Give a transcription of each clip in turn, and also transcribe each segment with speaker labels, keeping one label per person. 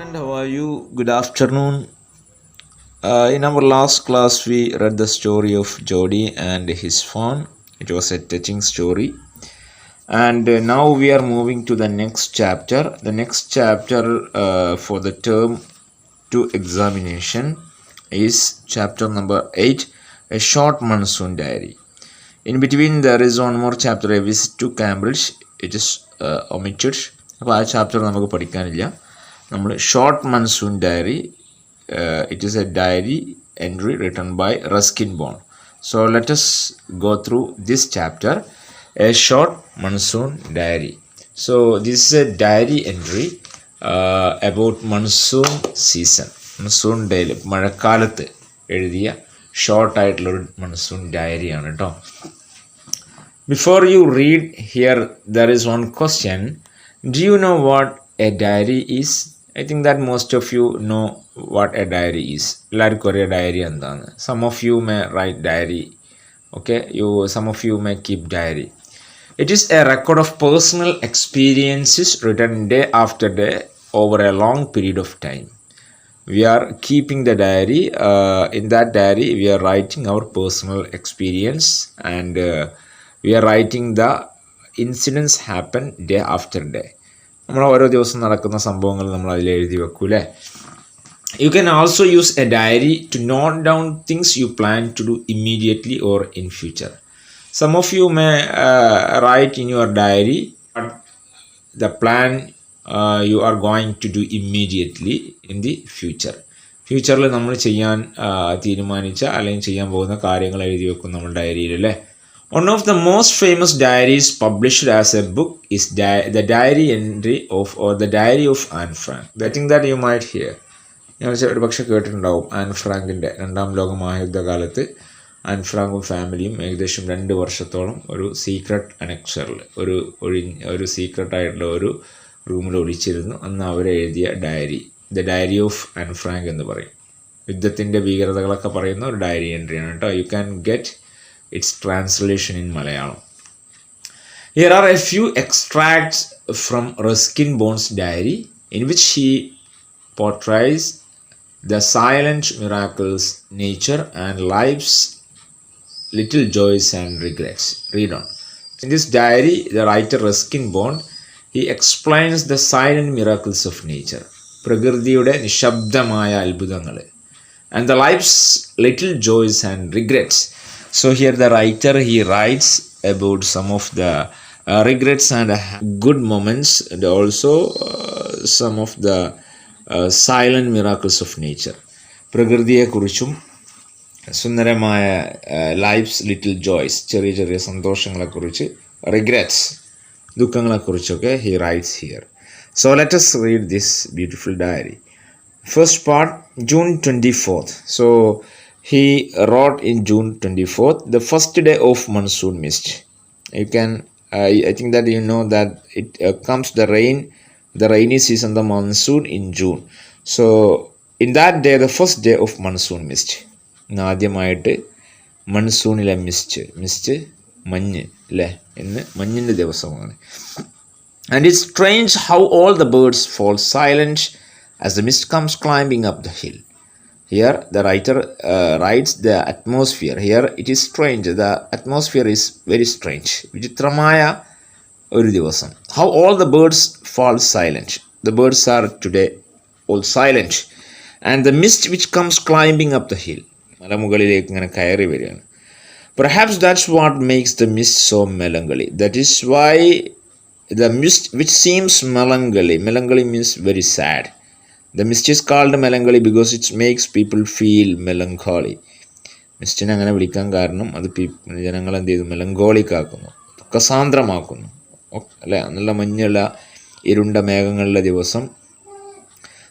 Speaker 1: And how are you? Good afternoon. In our last class, we read the story of Jody and his phone. It was a touching story. And now we are moving to the next chapter. The next chapter for the term 2 examination is chapter number 8, A Short Monsoon Diary. In between, there is one more chapter, A Visit to Cambridge. It is omitted. അപ്പോൾ ആ chapter നമുക്ക് പഠിക്കാനില്ല. നമ്മൾ short monsoon diary, it is a diary entry written by Ruskin Bond. So let us go through this chapter, A Short Monsoon Diary. So this is a diary entry about monsoon season. Monsoon ഡേയിൽ മഴക്കാലത്ത് എഴുതിയ ഷോർട്ടായിട്ടുള്ളൊരു monsoon ഡയറിയാണ് കേട്ടോ. Before you read here, there is one question. Do you know what a diary is? I think that most of you know what a diary is. എല്ലാവർക്കും അറിയാം diary എന്താണ്. Some of you may write diary. Okay, some of you may keep diary. It is a record of personal experiences written day after day over a long period of time. We are keeping the diary. In that diary, we are writing our personal experience and we are writing the incidents happen day after day. നമ്മൾ ഓരോ ദിവസം നടക്കുന്ന സംഭവങ്ങൾ നമ്മൾ അതിൽ എഴുതി വെക്കും അല്ലേ. You can also use a diary to note down things you plan to do immediately or in future. Some of you may write in your diary the plan you are going to do immediately in the future. ഫ്യൂച്ചറിൽ നമ്മൾ ചെയ്യാൻ തീരുമാനിച്ച അല്ലെങ്കിൽ ചെയ്യാൻ പോകുന്ന കാര്യങ്ങൾ എഴുതി വെക്കും നമ്മൾ ഡയറിയിൽ അല്ലേ. One of the most famous diaries published as a book is the diary entry or the diary of Anne Frank. I think that you might hear. ഞാൻ ഒരു പക്ഷെ കേട്ടിട്ടുണ്ടാവും ആൻ ഫ്രാങ്കിൻ്റെ രണ്ടാം ലോക മഹായുദ്ധകാലത്ത് ആൻ ഫ്രാങ്കും ഫാമിലിയും ഏകദേശം 2 വർഷത്തോളം ഒരു സീക്രട്ട് അനക്സറിൽ ഒരു സീക്രട്ടായിട്ടുള്ള ഒരു റൂമിൽ ഒളിച്ചിരുന്നു. അന്ന് അവരെഴുതിയ diary, the diary of Anne Frank എന്ന് പറയും. യുദ്ധത്തിൻ്റെ ഭീകരതകളൊക്കെ പറയുന്ന ഒരു ഡയറി എൻട്രിയാണ് കേട്ടോ. You can get its translation in Malayalam. Here are a few extracts from Ruskin Bond's diary in which he portrays the silent miracles, nature and life's little joys and regrets. Read on. In this diary, the writer Ruskin Bond, he explains the silent miracles of nature, പ്രകൃതിയുടെ നിശബ്ദമായ അത്ഭുതങ്ങൾ, and the life's little joys and regrets. So here the writer, he writes about some of the regrets and good moments and also some of the silent miracles of nature. പ്രകൃതിയെക്കുറിച്ചും സുന്ദരമായ lives little Joyce, ചെറിയ ചെറിയ സന്തോഷങ്ങളെക്കുറിച്ച്, regrets ദുഃഖങ്ങളെക്കുറിച്ചൊക്കെ he writes here. So let us read this beautiful diary. First part, June 24th. So he wrote in June 24th, the first day of monsoon mist. You can, I think that you know that it comes the rainy season, the monsoon in June. So in that day, the first day of monsoon mist. ആദ്യമായിട്ട് മൺസൂണിലെ mist മഞ്ഞ് അല്ലേ, ഇന്ന് മഞ്ഞിൻ്റെ ദിവസമാണ്. And it's strange how all the birds fall silent as the mist comes climbing up the hill. Here the writer writes the atmosphere. Here it is strange. The atmosphere is very strange. വിചിത്രമായ ഒരു ദിവസം. How all the birds fall silent. The birds are today all silent. And the mist which comes climbing up the hill. മലമുകളിലേക്ക് ഇങ്ങനെ കയറി വരികയാണ്. Perhaps that's what makes the mist so melancholy. That is why the mist which seems melancholy. Melancholy means very sad. The mist is called melancholy because it makes people feel melancholy. മിസ്റ്റിനെ അങ്ങനെ വിളിക്കാൻ കാരണം അത് ജനങ്ങൾ എന്ത് ചെയ്തു, melancholic ആക്കുന്നു, ദുഃഖസാന്ദ്രമാക്കുന്നു അല്ലേ. നല്ല മഞ്ഞുള്ള ഇരുണ്ട മേഘങ്ങളുടെ ദിവസം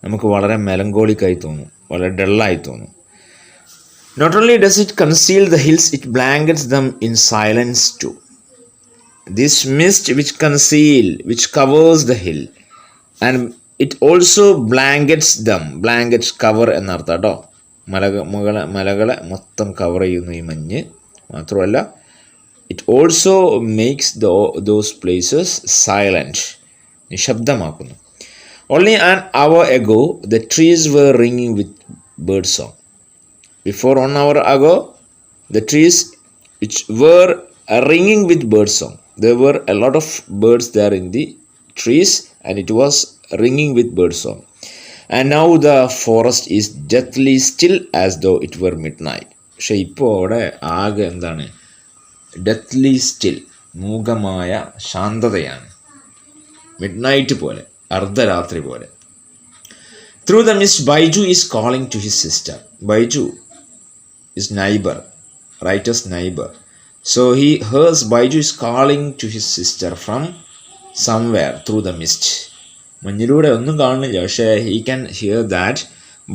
Speaker 1: നമുക്ക് വളരെ മെലങ്കോളിക്കായി തോന്നും, വളരെ ഡള്ളായി തോന്നും. Not only does it conceal the hills, it blankets them in silence too. This mist which covers the hill and it also blankets them. Blankets cover എന്നർത്ഥം കേട്ടോ. മലകളെ മൊത്തം കവർ ചെയ്യുന്നു ഈ മഞ്ഞ്. മാത്രമല്ല it also makes those places silent. നിശബ്ദമാക്കുന്നു. Only an hour ago, the trees were ringing with bird song. Before 1 hour ago, the trees which were ringing with bird song. There were a lot of birds there in the trees, and it was ringing with bird song. And now the forest is deathly still as though it were midnight. പക്ഷെ ഇപ്പോൾ അവിടെ ആകെ എന്താണ്, deathly still, മൂകമായ ശാന്തതയാണ്. Midnight പോലെ, അർദ്ധരാത്രി പോലെ. Through the mist, Baiju is calling to his sister. Baiju is neighbor, writer's neighbor. So he hears Baiju is calling to his sister from somewhere through the mist. മഞ്ഞിലൂടെ ഒന്നും കാണുന്നില്ല, പക്ഷേ he can hear that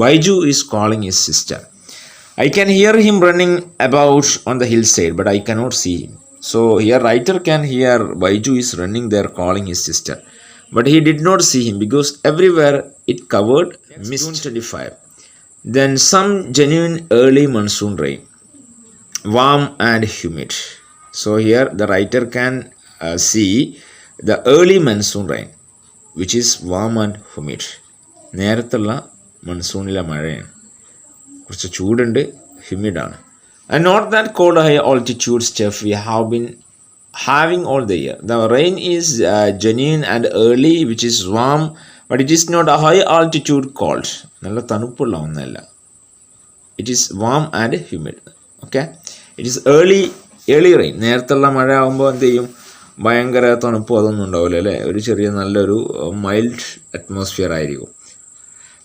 Speaker 1: Baiju is calling his sister. I can hear him running about on the hillside, but I cannot see him. So here writer can hear Baiju is running there calling his sister, but he did not see him because everywhere it covered mist. June 25. Then some genuine early monsoon rain, warm and humid. So here the writer can see the early monsoon rain, which is warm and humid. നേരത്തുള്ള മൺസൂണിലെ മഴയാണ്, കുറച്ച് ചൂടുണ്ട്, ഹ്യൂമിഡാണ്. And not that cold high altitude stuff we have been having all the year. The rain is genuine and early, which is warm, but it is not a high altitude cold. നല്ല തണുപ്പുള്ള ഒന്നല്ല. It is warm and humid. Okay, it is early rain. നേരത്തുള്ള മഴ ആകുമ്പോൾ എന്ത് ചെയ്യും, ഭയങ്കര തണുപ്പോ അതൊന്നും ഉണ്ടാവില്ല അല്ലേ, ഒരു ചെറിയ നല്ലൊരു മൈൽഡ് അറ്റ്മോസ്ഫിയർ ആയിരിക്കും.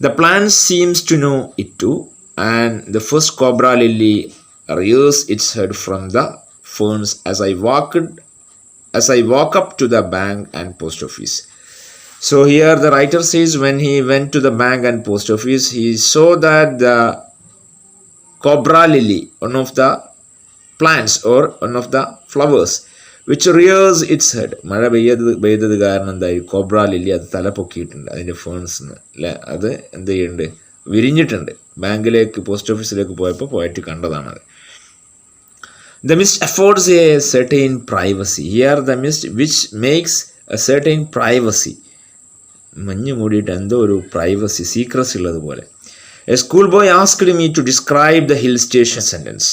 Speaker 1: The plant seems to know it too, and the first cobra lily rears its head from the ferns as I walk up to the bank and post office. So here the writer says when he went to the bank and post office, he saw that the cobra lily, one of the plants or one of the flowers, which rears its head. മഴ പെയ്തത് കാരണം എന്തായി, cobra lily അത് തല പൊക്കിയിട്ടുണ്ട് അതിൻ്റെ ഫേൺസിന് അല്ലേ, അത് എന്ത് ചെയ്യുന്നുണ്ട്, വിരിഞ്ഞിട്ടുണ്ട്. ബാങ്കിലേക്ക് പോസ്റ്റ് ഓഫീസിലേക്ക് പോയിട്ട് കണ്ടതാണത്. The mist affords a certain privacy. Here the mist which makes a certain privacy. മഞ്ഞ് മൂടിയിട്ട് എന്തോ ഒരു പ്രൈവസി, സീക്രസി ഉള്ളതുപോലെ. A schoolboy asked me to describe the hill station sentence.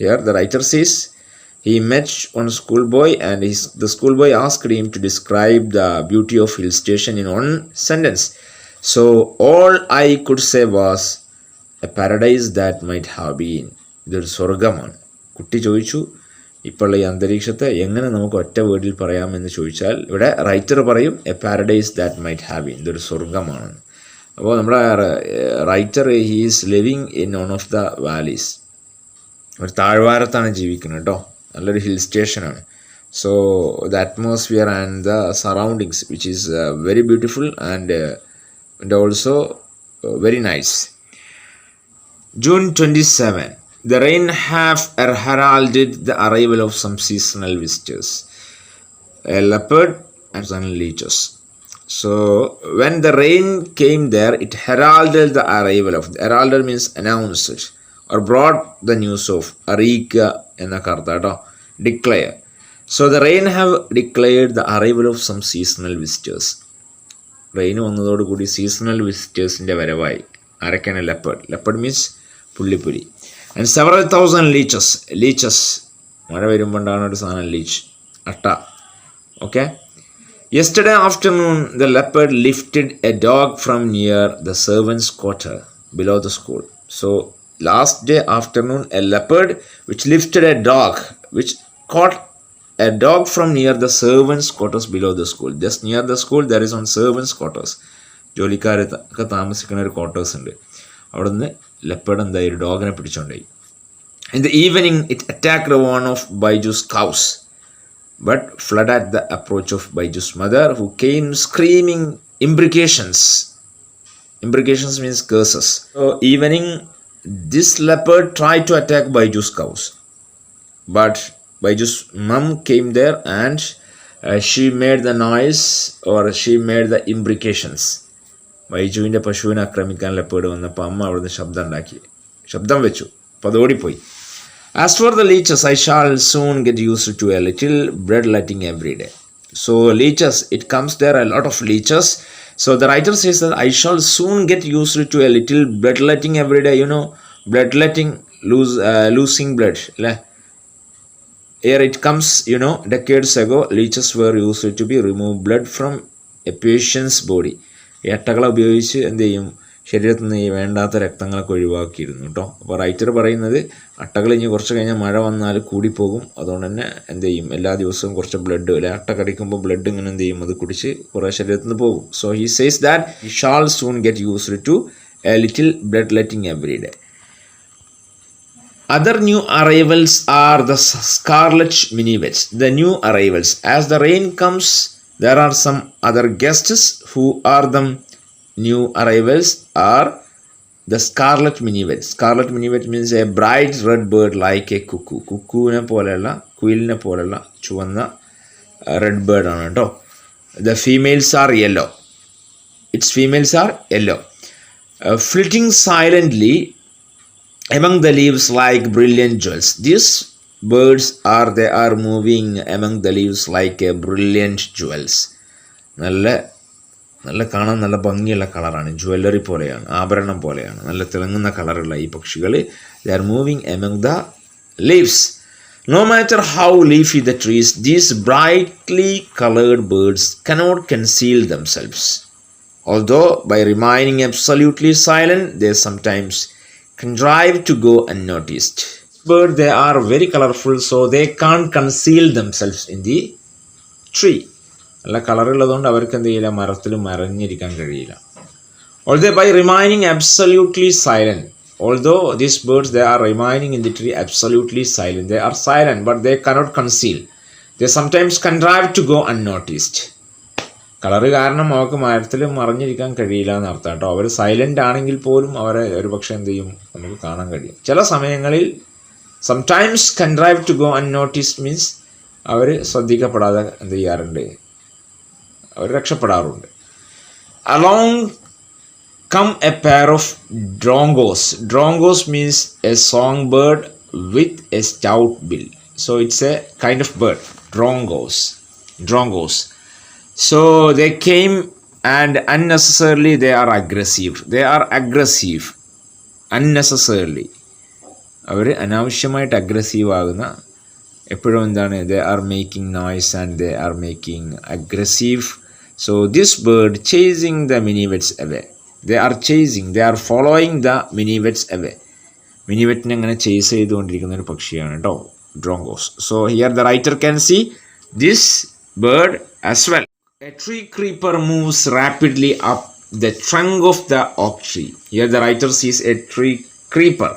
Speaker 1: Here the writer says he met one schoolboy and the schoolboy asked him to describe the beauty of hill station in one sentence. So all I could say was a paradise that might have been. ഇതൊരു സ്വർഗമാണ്. കുട്ടി ചോദിച്ചു, ഇപ്പോഴുള്ള ഈ അന്തരീക്ഷത്തെ എങ്ങനെ നമുക്ക് ഒറ്റ വേർഡിൽ പറയാമെന്ന് ചോദിച്ചാൽ ഇവിടെ റൈറ്റർ പറയും A paradise that might have been, ഇതൊരു സ്വർഗമാണ്. അപ്പോൾ നമ്മുടെ writer he is living in one of the valleys, ഒരു താഴ്വാരത്താണ് ജീവിക്കുന്നത് കേട്ടോ, നല്ലൊരു ഹിൽ സ്റ്റേഷനാണ്. So the atmosphere and the surroundings which is very beautiful and also very nice. June 27. The rain have heralded the arrival of some seasonal visitors, a leopard and some leeches. So when the rain came there, it heralded the arrival of. Heralded means announced or brought the news of. Arika enna kartha, declare. So the rain have declared the arrival of some seasonal visitors. Rain വന്നതോട് കൂടി seasonal വിസിറ്റേഴ്സിൻ്റെ വരവായി. ആരൊക്കെയാണ്? Leopard means പുള്ളിപ്പുലി. And several thousand leeches മഴ വരുമ്പോണ്ടാണ് ഒരു സാധനം, ലീച്ച്, അട്ട. Okay. Yesterday afternoon the leopard lifted a dog from near the servants quarter below the school. So last day afternoon a leopard which lifted a dog which caught a dog from near the servants quarters below the school. Just near the school there is one servants quarters, ജോലിക്കാരൊക്കെ താമസിക്കുന്ന ഒരു quarters ഉണ്ട്. അവിടെ നിന്ന് leopard എന്തായി, ഒരു ഡോഗിനെ പിടിച്ചോണ്ടായി. In the evening it attacked one of Baiju's cows but fled at the approach of Baiju's mother, who came screaming imprecations. Imprecations means curses. So evening this leopard tried to attack Baiju's cows, but Baiju's mom came there and she made the noise, or she made the imprecations. ബൈജുവിൻ്റെ പശുവിനെ ആക്രമിക്കാൻ leopard വന്നപ്പോൾ അമ്മ അവിടുന്ന് ശബ്ദം വെച്ചു, അപ്പോൾ അത് ഓടിപ്പോയി. As for the leeches, I shall soon get used to a little bloodletting every day. So leeches, it comes there a lot of leeches. So the writer says that I shall soon get used to a little bloodletting every day. Bloodletting, losing blood. Here it comes, decades ago, leeches were used to be remove blood from a patient's body. ഈ അട്ടകളെ ഉപയോഗിച്ച് എന്ത് ചെയ്യും, ശരീരത്തിൽ നിന്ന് ഈ വേണ്ടാത്ത രക്തങ്ങളൊക്കെ ഒഴിവാക്കിയിരുന്നു കേട്ടോ. അപ്പോൾ റൈറ്റർ പറയുന്നത് അട്ടകൾ ഇനി കുറച്ച് കഴിഞ്ഞാൽ മഴ വന്നാൽ കൂടിപ്പോകും, അതുകൊണ്ട് തന്നെ എന്ത് ചെയ്യും, എല്ലാ ദിവസവും കുറച്ച് ബ്ലഡ്, അട്ട കടിക്കുമ്പോൾ ബ്ലഡ് ഇങ്ങനെ എന്ത് ചെയ്യും, അത് കുടിച്ച് കുറേ ശരീരത്തിൽ നിന്ന് പോകും. So he says that he shall soon get used to a little blood letting every day. Other new arrivals are the scarlet minivets. The new arrivals. As the rain comes, there are some other guests. Who are the new arrivals? Are the scarlet minivet. Scarlet minivet means a bright red bird like a cuckoo. കുക്കൂവിനെ പോലെയുള്ള, കുയിലിനെ പോലെയുള്ള ചുവന്ന red bird ആണ് കേട്ടോ. The females are yellow. Its females are yellow. Flitting silently among the leaves like brilliant jewels. These birds are moving among the leaves like a brilliant jewels. നല്ല കാണാൻ നല്ല ഭംഗിയുള്ള കളറാണ്, ജ്വല്ലറി പോലെയാണ്, ആഭരണം പോലെയാണ്, നല്ല തിളങ്ങുന്ന കളറുള്ള ഈ പക്ഷികൾ. they are moving among the leaves. No matter how leafy the trees, these brightly colored birds cannot conceal themselves. Although by remaining absolutely silent, they sometimes contrive to go unnoticed. But they are very colorful, so they can't conceal themselves in the tree. നല്ല കളറുള്ളതുകൊണ്ട് അവർക്ക് എന്ത് ചെയ്യില്ല, മരത്തിൽ മറഞ്ഞിരിക്കാൻ കഴിയില്ല. Although by remaining absolutely silent, although these birds they are remaining in the tree absolutely silent, they are silent but they cannot conceal. They sometimes contrive to go unnoticed. Colour കാരണം അവർക്ക് മരത്തിൽ മറിഞ്ഞിരിക്കാൻ കഴിയില്ല എന്നർത്ഥം കേട്ടോ. അവർ സൈലൻ്റ് ആണെങ്കിൽ പോലും അവരെ ഒരു പക്ഷേ എന്ത് ചെയ്യും, നമുക്ക് കാണാൻ കഴിയും. ചില സമയങ്ങളിൽ sometimes contrive to go unnoticed means അവർ ശ്രദ്ധിക്കപ്പെടാതെ എന്ത് ചെയ്യാറുണ്ട്, അവർ രക്ഷപ്പെടാറുണ്ട്. Along come a pair of drongos. Drongos means a song bird with a stout bill. So it's a kind of bird, drongos. So they came and unnecessarily they are aggressive. Unnecessarily. അവർ അനാവശ്യമായിട്ട് aggressive ആകുന്ന, എപ്പോഴും എന്താണ്, they are making noise and they are making aggressive. So this bird chasing the minivets away. They are following the minivets away. മിനിവെറ്റിനെ അങ്ങനെ chase ചെയ്തുകൊണ്ടിരിക്കുന്ന ഒരു പക്ഷിയാണ് കേട്ടോ ഡ്രോങ്കോസ്. So here the writer can see this bird as well. A tree creeper moves rapidly up the trunk of the oak tree. Here the writer sees a tree creeper.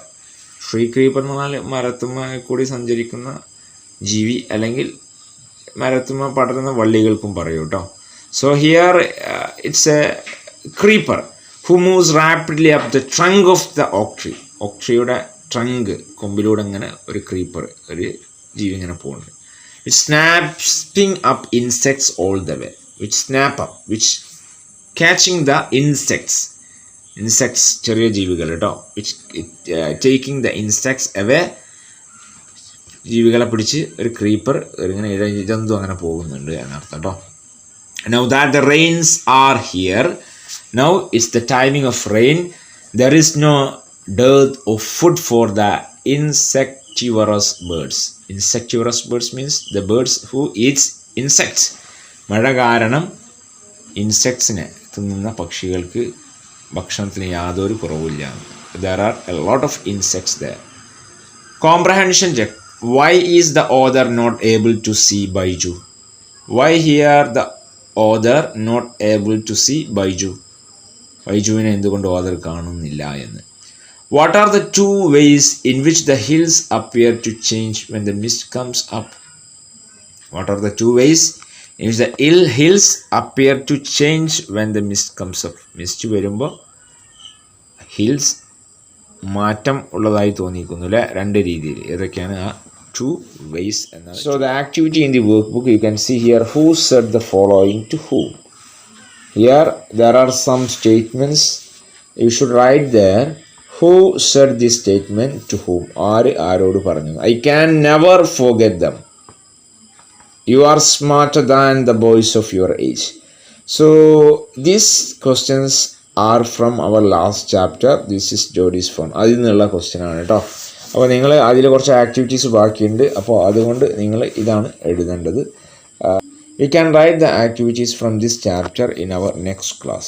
Speaker 1: Tree creeper എന്ന് പറഞ്ഞാൽ മരത്തുമ്മ കൂടി സഞ്ചരിക്കുന്ന ജീവി, അല്ലെങ്കിൽ മരത്തുമ്മ പടരുന്ന വള്ളികൾക്കും പറയൂ കേട്ടോ. So here it's a creeper who moves rapidly up the trunk of the oak tree. oak treeയുടെ ട്രങ്ക്, കൊമ്പിലൂടെ ഇങ്ങനെ ഒരു ക്രീപ്പർ, ഒരു ജീവി ഇങ്ങനെ പോകുന്നുണ്ട്. It snapping up insects all the way. Which catching the insects ചെറിയ ജീവികൾ കേട്ടോ. which taking the insects away, ജീവികളെ പിടിച്ച് ഒരു ക്രീപ്പർ ഇങ്ങനെ ജന്തു അങ്ങനെ പോകുന്നുണ്ട് എന്നർത്ഥം കേട്ടോ. Now that the rains are here, now it's the timing of rain, there is no dearth of food for the insectivorous birds. Insectivorous birds means the birds who eats insects. മഴ കാരണം ഇൻസെക്ട്സിനെ തിന്നുന്ന പക്ഷികൾക്ക് ഭക്ഷണത്തിന് യാതൊരു കുറവില്ല. There are a lot of insects there. Comprehension check. Why is the author not able to see Baiju? Why here the author not able to see Baiju? ബൈജുവിനെ എന്തുകൊണ്ട് author കാണുന്നില്ല എന്ന്. What are the two ways in which the hills appear to change when the mist comes up? What are the two ways in which the hills appear to change when the mist comes up? Mist വരുമ്പോൾ hills മാറ്റം ഉള്ളതായി തോന്നിക്കുന്നു അല്ലേ, രണ്ട് രീതിയിൽ. ഏതൊക്കെയാണ് ആ two ways എന്നാണ്. So the activity in the workbook you can see here, who said the following to whom. Here there are some statements. You should write there who said this statement to whom. ആരോട് പറഞ്ഞു. I can never forget them. You are smarter than the boys of your age. So these questions are from our last chapter. This is Jody's phone. അതിൽ നിന്നുള്ള question ആണ് കേട്ടോ. അപ്പോൾ നിങ്ങൾ അതിൽ കുറച്ച് ആക്ടിവിറ്റീസ് ബാക്കിയുണ്ട്. അപ്പോൾ അതുകൊണ്ട് നിങ്ങൾ ഇതാണ് എഴുതേണ്ടത്. We can write the activities from this chapter in our next class.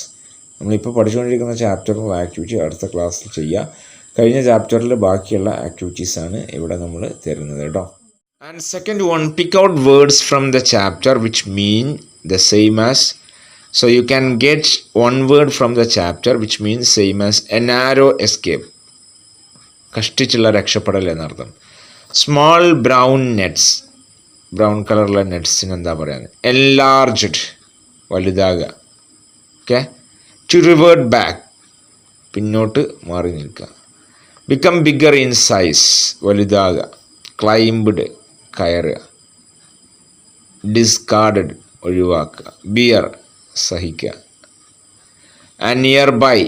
Speaker 1: നമ്മളിപ്പോൾ പഠിച്ചുകൊണ്ടിരിക്കുന്ന ചാപ്റ്ററിലുള്ള ആക്ടിവിറ്റി അടുത്ത ക്ലാസ്സിൽ ചെയ്യുക. കഴിഞ്ഞ ചാപ്റ്ററിൽ ബാക്കിയുള്ള ആക്ടിവിറ്റീസാണ് ഇവിടെ നമ്മൾ തരുന്നത് കേട്ടോ. And second one, pick out words from the chapter which mean the same as. So you can get one word from the chapter which means same as a narrow escape. കഷ്ടിച്ചുള്ള രക്ഷപ്പെടൽ എന്നർത്ഥം. സ്മോൾ ബ്രൗൺ നെറ്റ്സ്, ബ്രൗൺ കളറുള്ള നെറ്റ്സിന് എന്താ പറയുക? Enlarged, വലുതാകുക. Okay. To revert back, പിന്നോട്ട് മാറി നിൽക്കുക. ബിക്കം ബിഗർ ഇൻ സൈസ്, വലുതാകുക. ക്ലൈംബ്ഡ്, കയറുക. ഡിസ്കാർഡഡ്, ഒഴിവാക്കുക. ബിയർ, സഹിക്കുക. ആൻഡ് നിയർ ബൈ,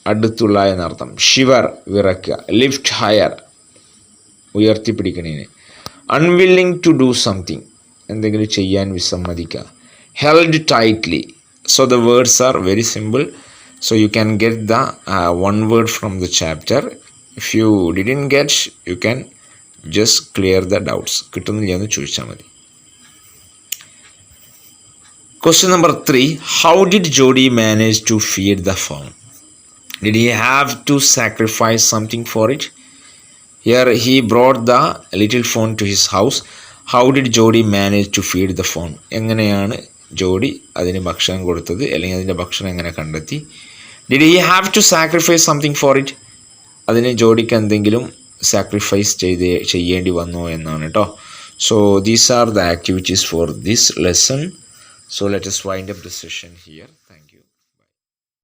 Speaker 1: അടുത്തുള്ള എന്നർത്ഥം. ഷിവർ, വിറക്കുക. ലിഫ്റ്റ് ഹയർ, ഉയർത്തിപ്പിടിക്കണേന്. അൺവില്ലിങ് ടു ഡു സംതിങ്, എന്തെങ്കിലും ചെയ്യാൻ വിസമ്മതിക്കുക. Held tightly. So the words are very simple. So you can get the one word from the chapter. If you didn't get, you can just clear the doubts. കിട്ടുന്നില്ല എന്ന് ചോദിച്ചാൽ മതി. Question number 3. How did Jody manage to feed the fawn? Did he have to sacrifice something for it? Here he brought the little fawn to his house. How did Jody manage to feed the fawn? എങ്ങനെയാണ് ജോഡി അതിന് ഭക്ഷണം കൊടുത്തത്, അല്ലെങ്കിൽ അതിൻ്റെ ഭക്ഷണം എങ്ങനെ കണ്ടെത്തി? Did he have to sacrifice something for it? അതിന് ജോഡിക്ക് എന്തെങ്കിലും സാക്രിഫൈസ് ചെയ്യേണ്ടി വന്നോ എന്നാണ് കേട്ടോ. So these are the activities for this lesson. So let us wind up the session here. Thank you.